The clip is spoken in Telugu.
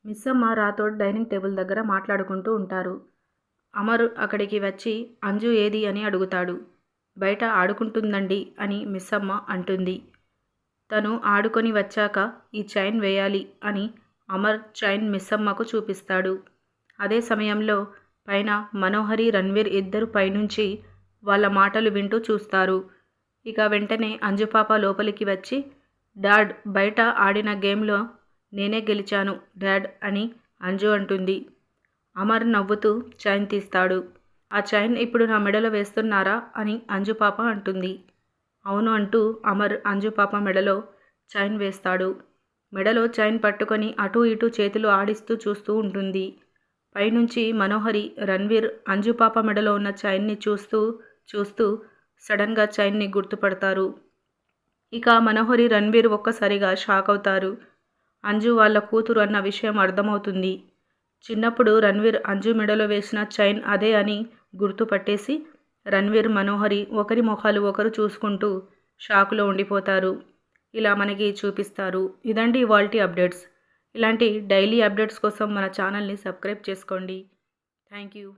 మిస్సమ్మ రాథోడ్ డైనింగ్ టేబుల్ దగ్గర మాట్లాడుకుంటూ ఉంటారు. అమర్ అక్కడికి వచ్చి అంజు ఏది అని అడుగుతాడు. బయట ఆడుకుంటుందండి అని మిస్సమ్మ అంటుంది. తను ఆడుకొని వచ్చాక ఈ చైన్ వేయాలి అని అమర్ చైన్ మిస్సమ్మకు చూపిస్తాడు. అదే సమయంలో పైన మనోహరి రణ్వీర్ ఇద్దరు పైనుంచి వాళ్ళ మాటలు వింటూ చూస్తారు. ఇక వెంటనే అంజుపాప లోపలికి వచ్చి డాడ్ బయట ఆడిన గేమ్లో నేనే గెలిచాను డాడ్ అని అంజు అంటుంది. అమర్ నవ్వుతూ చైన్ తీస్తాడు. ఆ చైన్ ఇప్పుడు నా మెడలో వేస్తున్నారా అని అంజుపాప అంటుంది. అవును అంటూ అమర్ అంజుపాప మెడలో చైన్ వేస్తాడు. మెడలో చైన్ పట్టుకొని అటూ ఇటూ చేతులు ఆడిస్తూ చూస్తూ ఉంటుంది. పైనుంచి మనోహరి రణ్వీర్ అంజుపాప మెడలో ఉన్న చైన్ని చూస్తూ చూస్తూ సడన్గా చైన్ని గుర్తుపడతారు. ఇక మనోహరి రణ్వీర్ ఒక్కసారిగా షాక్ అవుతారు. అంజు వాళ్ళ కూతురు అన్న విషయం అర్థమవుతుంది. చిన్నప్పుడు రణ్వీర్ అంజు మెడలో వేసిన చైన్ అదే అని గుర్తుపట్టేసి రణ్వీర్ మనోహరి ఒకరి ముఖాలు ఒకరు చూసుకుంటూ షాకులో ఉండిపోతారు. ఇలా మనకి చూపిస్తారు. ఇదండి ఇవాల్టి అప్డేట్స్. ఇలాంటి డైలీ అప్డేట్స్ కోసం మన ఛానల్ని సబ్స్క్రైబ్ చేసుకోండి. Thank you.